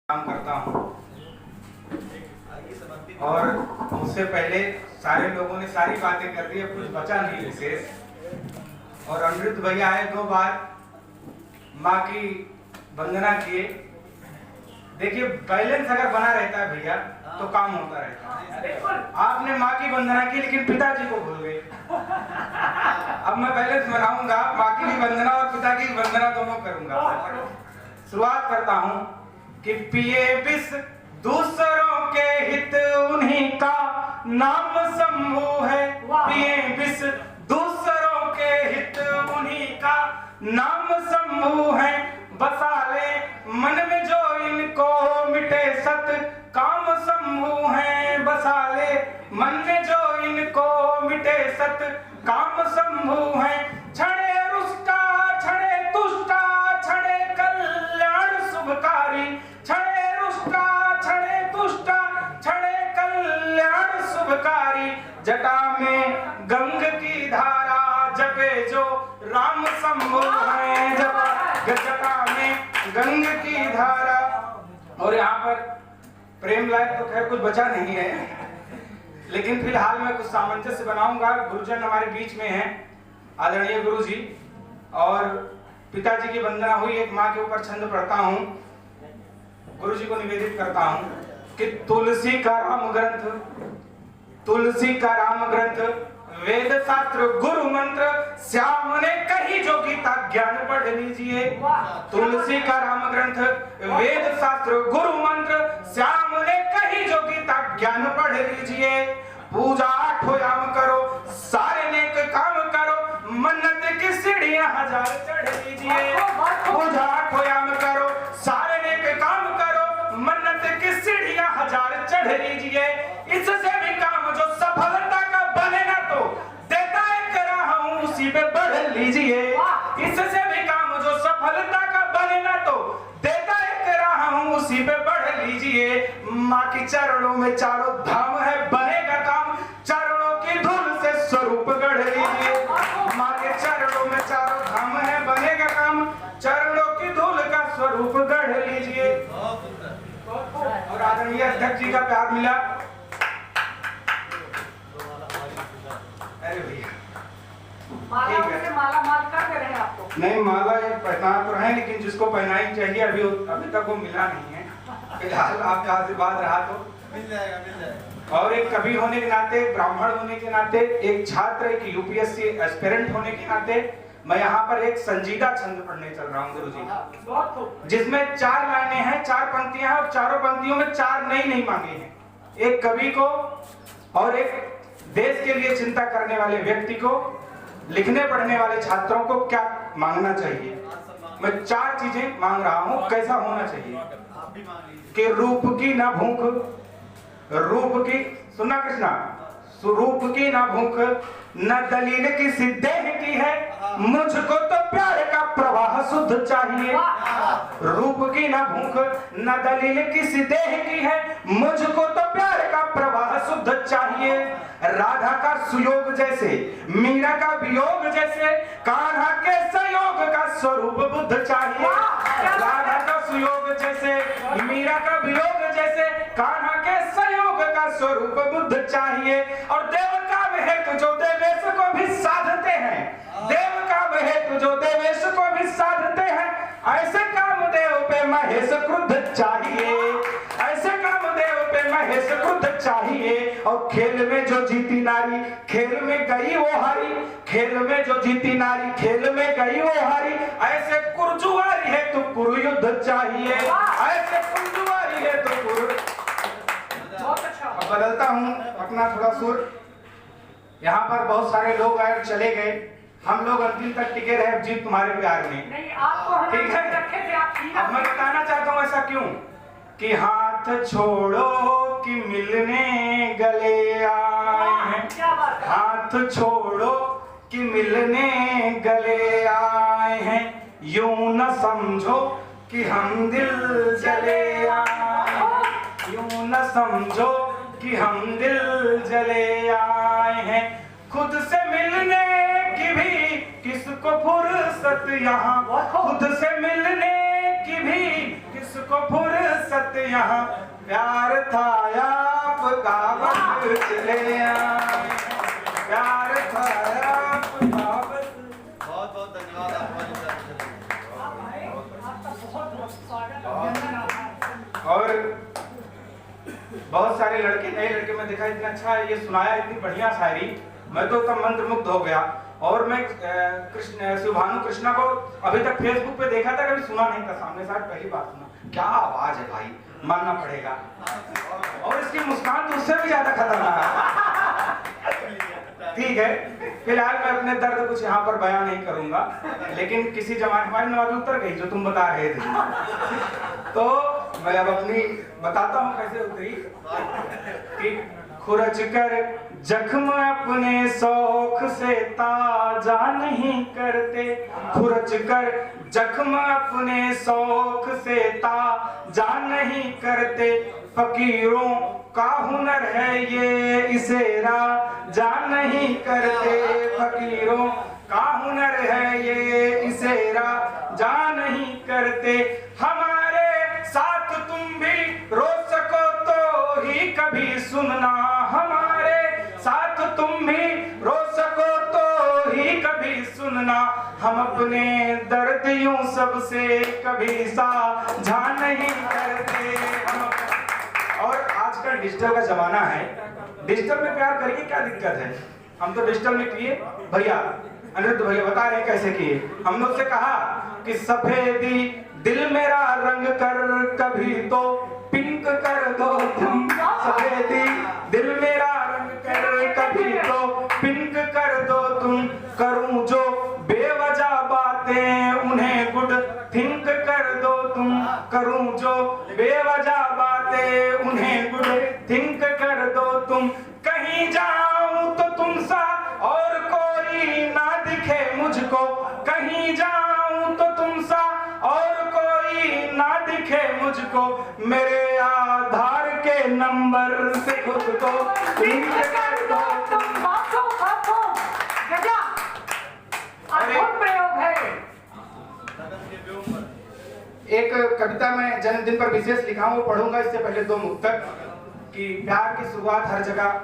काम करता हूँ और उससे पहले सारे लोगों ने सारी बातें कर दी, अब कुछ बचा नहीं विशेष। और अमृत भैया आए 2 बार, माँ की वंदना किए। देखिए बैलेंस अगर बना रहता है भैया तो काम होता रहता है। आपने माँ की वंदना की लेकिन पिताजी को भूल गए। अब मैं बैलेंस बनाऊंगा, माँ की भी वंदना और पिता की वंदना दोनों करूंगा। शुरुआत करता हूँ कि पिए विष दूसरों के हित उन्हीं का नाम शंभु है। पिए विष दूसरों के हित उन्हीं का नाम शंभु है। बसा ले मन में जो इनको मिटे सत काम शंभु है। बसा ले मन में जो इनको मिटे सत काम शंभु है। क्षणे रुष्टा क्षणे तुष्टा क्षणे कल्याण शुभकारी। क्षणे रुष्टा क्षणे तुष्टा क्षणे कल्याण शुभकारी। जटा में गंग की धारा जपे जो राम शंभु है। जटा में गंग की धारा। और यहाँ पर प्रेम लायक तो खैर कुछ बचा नहीं है, लेकिन फिलहाल मैं कुछ सामंजस्य बनाऊंगा। गुरुजन हमारे बीच में हैं, आदरणीय गुरु जी, और पिताजी की वंदना हुई। एक माँ के ऊपर छंद पढ़ता हूँ, गुरु जी को निवेदित करता हूँ कि तुलसी का राम ग्रंथ, तुलसी का राम ग्रंथ, वेद शास्त्र गुरु मंत्र, श्याम ने कही जो गीता ज्ञान पढ़ लीजिए। तुलसी का राम ग्रंथ, वेद शास्त्र गुरु मंत्र, श्याम ने कही जो गीता ज्ञान पढ़ लीजिए। पूजा 8 याम करो, सारे नेक काम करो, मन्नत की सीढ़ियां 1000 चढ़ लीजिए। पूजा 8 याम करो, सारे नेक काम करो, मन्नत की सीढ़ियां 1000 चढ़ लीजिए। इससे भी काम जो सफलता का बने ना तो देता एक राह हूं उसी पे बढ़ लीजिए। इससे भी काम जो सफलता का बने ना तो देता एक राह हूं उसी पे बढ़ लीजिए। माँ के चरणों में चारों धाम है, बनेगा काम चरणों की धूल से स्वरूप गढ़ लीजिए। माँ के चरणों में चारों धाम है, बनेगा काम चरणों की धूल का स्वरूप गढ़ लीजिए। और आदरणीय अध्यक्ष जी का प्यार मिला। अरे भैया माला माल कर दे रहे हैं आपको। नहीं, माला ये पहना तो है, लेकिन जिसको पहनाई चाहिए अभी तक वो मिला नहीं है। फिलहाल आपका आशीर्वाद रहा तो मिल जाएगा। और एक कवि होने के नाते, ब्राह्मण होने के नाते, एक छात्र, एक यूपीएससी एस्पिरेंट होने के नाते मैं यहाँ पर एक संजीदा छंद पढ़ने चल रहा हूँ गुरु जी, जिसमें 4 लाइनें हैं, 4 पंक्तियां हैं और चारों पंक्तियों में 4 नई मांगे हैं। एक कवि को और एक देश के लिए चिंता करने वाले व्यक्ति को, लिखने पढ़ने वाले छात्रों को क्या मांगना चाहिए। मैं 4 चीजें मांग रहा हूँ, कैसा होना चाहिए कि रूप की ना भूख, रूप की, सुना कृष्णा, रूप की ना भूख, न दलील की सिद्धेह की है, मुझको तो प्यार का प्रवाह शुद्ध चाहिए। रूप की ना भूख, न दलील की सिद्धेह की है, मुझको तो प्यार का प्रवाह शुद्ध चाहिए। राधा का सुयोग जैसे, मीरा का वियोग जैसे, कान्हा के संयोग का स्वरूप बुद्ध चाहिए। राधा का सुयोग जैसे, मीरा का वियोग जैसे, कान्हा के संयोग का स्वरूप बुद्ध चाहिए। और देव का हेतु जो देवेश को भी साधते हैं, देव का हेतु जो देवेश को भी साधते हैं, ऐसे कामदेव पे महेश क्रुद्ध चाहिए। ऐसे कामदेव पे महेश क्रुद्ध चाहिए। और खेल में जो जीती नारी खेल में गई वो हारी, खेल में जो जीती नारी खेल में गई वो हारी। ऐसे कुरजुआरी है तो कुरुयुद्ध चाहिए। ऐसे कुरजुआरी है तो कुरु। बदलता हूँ अपना थोड़ा सुर। यहाँ पर बहुत सारे लोग आए चले गए, हम लोग अंतिम तक टिके रहे जी तुम्हारे प्यार में। नहीं, आपको ठीक है, रखे थे आप। अब मैं बताना चाहता हूँ ऐसा क्यों कि हाथ छोड़ो कि मिलने गले आए हैं। हाथ छोड़ो कि मिलने गले आए हैं, यूं न समझो कि हम दिल जले आए हैं। यूं न समझो कि हम दिल जले आए हैं। खुद से मिलने की भी किसको फुर्सत यहाँ, खुद से मिलने की भी किसको फुर्सत यहाँ प्यार था आपका बस चले आए, प्यार था आपका बस। बहुत बहुत धन्यवाद आपका। और बहुत सारे लड़के नए लड़के में देखा इतना अच्छा ये सुनाया, इतनी बढ़िया शायरी, मैं तो तब मंत्रमुग्ध हो गया। और मैं शिवभानु कृष्णा को अभी तक फेसबुक पे देखा था, कभी सुना नहीं था सामने से, आज पहली बार सुना। क्या आवाज है भाई, मानना पड़ेगा। और इसकी मुस्कान तो उससे भी ज्यादा खतरनाक है। ठीक है, फिलहाल मैं अपने दर्द कुछ यहाँ पर बयां नहीं करूंगा, लेकिन किसी जमाने हमारी नवाबी उतर गई जो तुम बता रहे थे, तो मैं अब अपनी बताता हूँ कैसे उतरी। कि खुरच कर जख्म अपने शौक से ताजा नहीं करते, खुरच कर जख्म अपने शौक से ताजा नहीं करते, फकीरों का हुनर है ये इसे राजा नहीं करते, फकीरों का हुनर है ये इसे राजा नहीं करते। हमारे साथ तुम भी रो सको तो ही कभी सुनना, हमारे साथ तुम भी रो सको तो ही कभी सुनना, हम अपने दर्द यूं सबसे कभी साझा नहीं करते। और आजकल डिजिटल का जमाना है, डिजिटल में प्यार करिए, क्या दिक्कत है। हम तो डिजिटल में किए भैया, अनिरुद्ध भैया बता रहे कैसे किए। हमने उससे कहा कि सफेदी दिल मेरा रंग कर कभी तो पिंक कर दो तुम, सफेदी दिल मेरा रंग कर कभी तो पिंक कर दो तुम, करूं जो बेवजह बातें उन्हें गुड थिंक कर दो तुम, करूं जो बेवजह बातें उन्हें गुड थिंक कर दो तुम, कहीं जाऊं तो तुम सा और कोई ना दिखे मुझको, कहीं जाऊं तो तुम सा और कोई ना दिखे मुझको, मेरे आधार के नंबर से खुद को लिंक कर दो तुम। प्रयोग है। एक कविता में जन्मदिन पर विशेष लिखा हूं, वो पढ़ूंगा। इससे पहले दो मुक्तक कि प्यार की शुरुआत हर जगह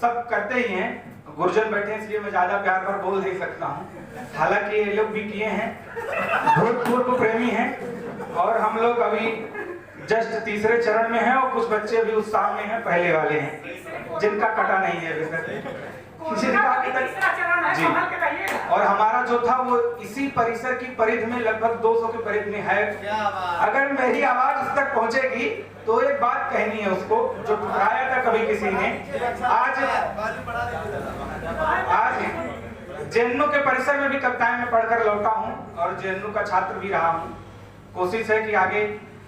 सब करते ही हैं, गुरुजन बैठे हैं इसलिए मैं ज्यादा प्यार पर बोल नहीं सकता हूँ, हालांकि ये लोग भी किए हैं, भूतपूर्व प्रेमी हैं, और हम लोग अभी जस्ट तीसरे चरण में हैं, और कुछ बच्चे भी उत्साह में हैं, पहले वाले हैं जिनका कटा नहीं है अभी तक, जी। और हमारा जो था वो इसी परिसर की परिधि में, लगभग 200 की परिधि में है। अगर मेरी आवाज उस तक पहुंचेगी तो एक बात कहनी है उसको, जो ठुकराया था कभी किसी ने। आज जेएनयू के परिसर में भी कविताएं मैं पढ़कर लौटा हूं, और जेएनयू का छात्र भी रहा हूं। कोशिश है कि आगे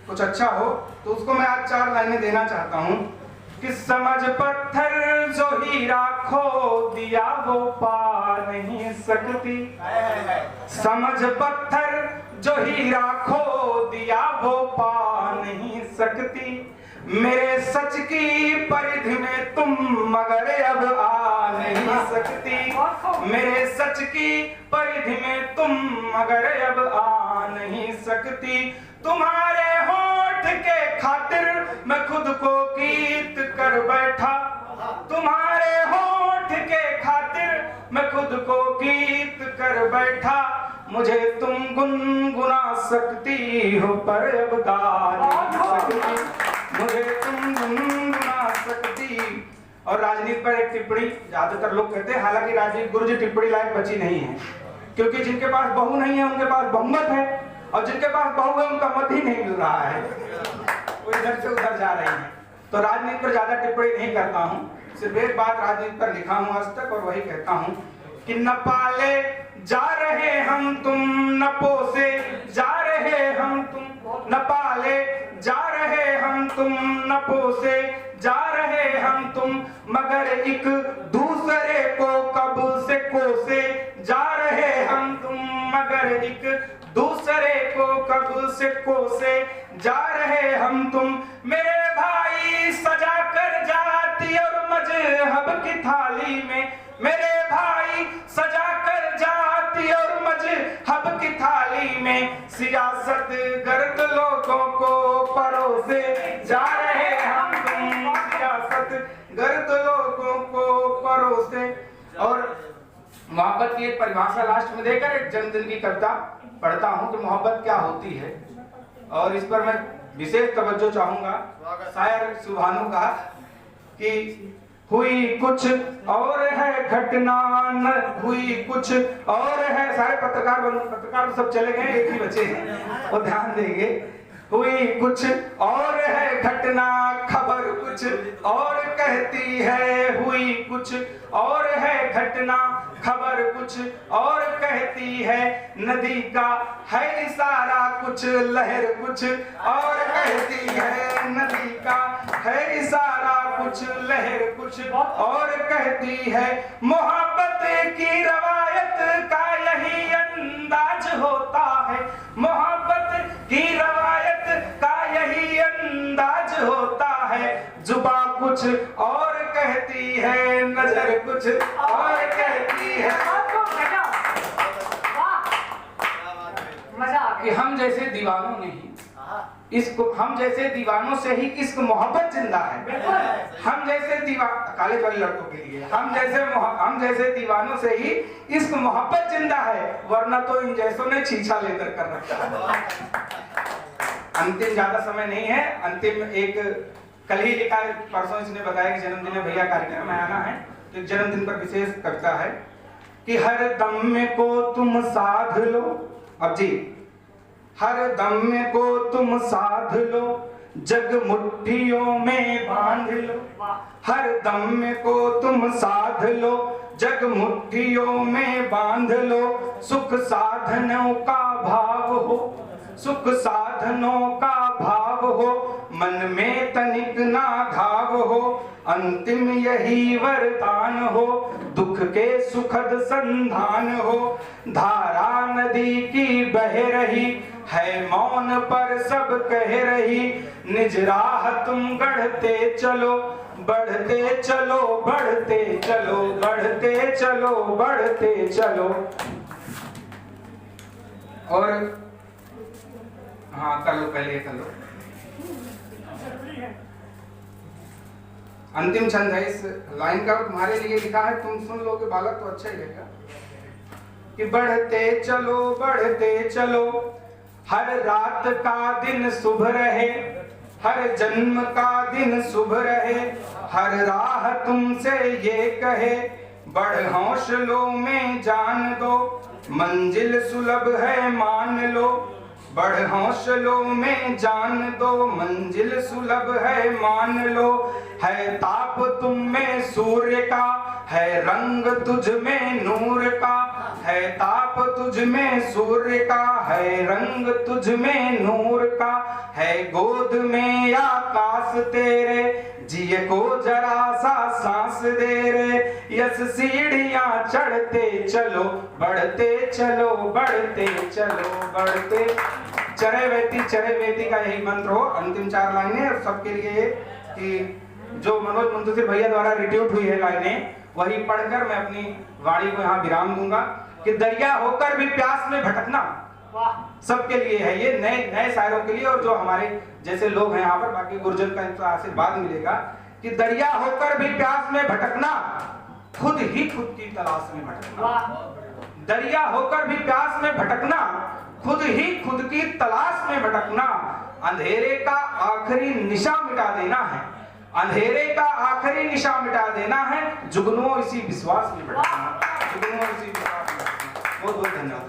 कुछ अच्छा हो, तो उसको मैं आज 4 लाइनें देना चाहता हूं कि समझ पत्थर जो हीरा खो दिया वो पा नहीं सकती, समझ पत्थर जो हीरा खो दिया वो पा नहीं सकती, मेरे सच की परिधि में तुम मगर अब आ नहीं सकती, मेरे सच की परिधि में तुम मगर अब आ नहीं सकती, तुम्हारे होठ के खातिर मैं खुद को गीत कर बैठा, तुम्हारे होठ के खातिर मैं खुद को गीत कर बैठा, मुझे तुम गुनगुना सकती हो पर अब गा नहीं सकती, मुझे तुम गुनगुना सकती। और राजनीति पर एक टिप्पणी, ज्यादातर लोग कहते हैं, हालांकि राजनीति गुरु जी टिप्पणी लायक बची नहीं है, क्योंकि जिनके पास बहू नहीं है उनके पास बहुमत है, और जिनके पास बहू है उनका मत ही नहीं मिल रहा है, वो इधर से उधर जा रहे हैं। तो राजनीति पर ज्यादा टिप्पणी नहीं करता हूँ, सिर्फ एक बात राजनीति पर लिखा हूँ आज तक, और वही कहता हूँ कि न पाले जा रहे हम तुम, न पोसे जा रहे हम तुम, न पाले जा रहे हम तुम, न पोसे जा रहे हम तुम, मगर एक दूसरे को कब से कोसे जा रहे हम तुम, मगर एक दूसरे को कब से कोसे जा रहे हम तुम, मेरे भाई सजा कर जाती और मजहब की थाली में, मेरे भाई सजा कर जाती और मजहब की थाली में, में सियासत गर्द लोगों को परोसे जा रहे हम तुम, सियासत गर्द लोगों को परोसे। और मोहब्बत की एक परिभाषा लास्ट में देकर एक जन्मदिन की कविता पढ़ता हूँ कि मोहब्बत क्या होती है, और इस पर मैं विशेष तवज्जो चाहूंगा। शायर सुभानु का कि हुई कुछ और है घटना, न हुई कुछ और है। सारे पत्रकार तो सब चले गए, एक ही बचे हैं, वो ध्यान देंगे। हुई कुछ और है घटना, खबर कुछ और कहती है। हुई कुछ और है घटना, खबर कुछ और कहती है। नदी का है इशारा कुछ, लहर कुछ और कहती है। नदी का है इशारा कुछ, लहर कुछ और कहती है। मोहब्बत की रवायत का यही अंदाज होता है। मोहब्बत की रवायत का यही अंदाज होता है। जुबां कुछ और कहती है, नजर कुछ और कहती है। कि हम जैसे दीवानों ने ही इश्क, हम जैसे दीवानों से ही इश्क मोहब्बत जिंदा है। हम जैसे कॉलेज वाले लड़कों के लिए हम जैसे दीवानों से ही इश्क मोहब्बत जिंदा है, वरना तो इन जैसों ने छीछा लेकर कर रखा है। अंतिम ज्यादा समय नहीं है। अंतिम एक कल ही लिखा, परसों इसने बताया कि जन्मदिन है भैया, कार्यक्रम में आना है, तो जन्मदिन पर विशेष कविता है कि हर दम को तुम साध लो। अब जी, हर दम को तुम साध लो, जग मुट्ठियों में बांध लो। हर दम को तुम साध लो, जग मुट्ठियों में बांध लो। सुख साधनों का भाव हो, सुख साधनों का भाव हो, मन में तनिक ना घाव हो। अंतिम यही वरदान हो, दुख के सुखद संधान हो। धारा नदी की बह रही है, मौन पर सब कह रही। निज राह तुम गढ़ते चलो, बढ़ते चलो, बढ़ते चलो, बढ़ते चलो, बढ़ते चलो। और हाँ, कर लो, पहले कर लो। अंतिम छंद है इस लाइन का, तुम्हारे लिए लिखा है, तुम सुन लोगे बालक तो अच्छा ही लगेगा। कि बढ़ते चलो, बढ़ते चलो, हर रात का दिन शुभ रहे, हर जन्म का दिन शुभ रहे। हर राह तुमसे ये कहे, बढ़ हौसलों में जान दो, मंजिल सुलभ है मान लो। बढ़ हौसलों में जान दो, मंजिल सुलभ है मान लो। है ताप तुम में सूर्य का, है रंग तुझ में नूर का। है ताप तुझ में सूर्य का, है रंग तुझ में नूर का। है गोद में आकाश तेरे, जिए को जरा सा सांस दे रे। यस सीढ़ियां चढ़ते चलो, बढ़ते चलो, बढ़ते चलो, बढ़ते। चरे वेती का यही मंत्र हो। अंतिम 4 लाइनें और सबके लिए कि जो मनोज मुंतशिर भैया द्वारा रिट्यूट हुई है लाइनें, वही पढ़कर मैं अपनी वाणी को यहाँ विराम दूंगा। कि दरिया होकर भी प्यास में भटकना, सबके लिए है ये, नए शायरों के लिए, और जो हमारे जैसे लोग हैं यहाँ पर, बाकी गुरुजन का इनका आशीर्वाद मिलेगा। कि दरिया होकर भी प्यास में भटकना, खुद ही खुद की तलाश में भटकना। दरिया होकर भी प्यास में भटकना, खुद ही खुद की तलाश में भटकना। अंधेरे का आखिरी निशा मिटा देना है, अंधेरे का आखिरी निशा मिटा देना है। जुगनुओं इसी विश्वास में भटकना, जुगनुओं इसी विश्वास में भटकना। बहुत बहुत धन्यवाद।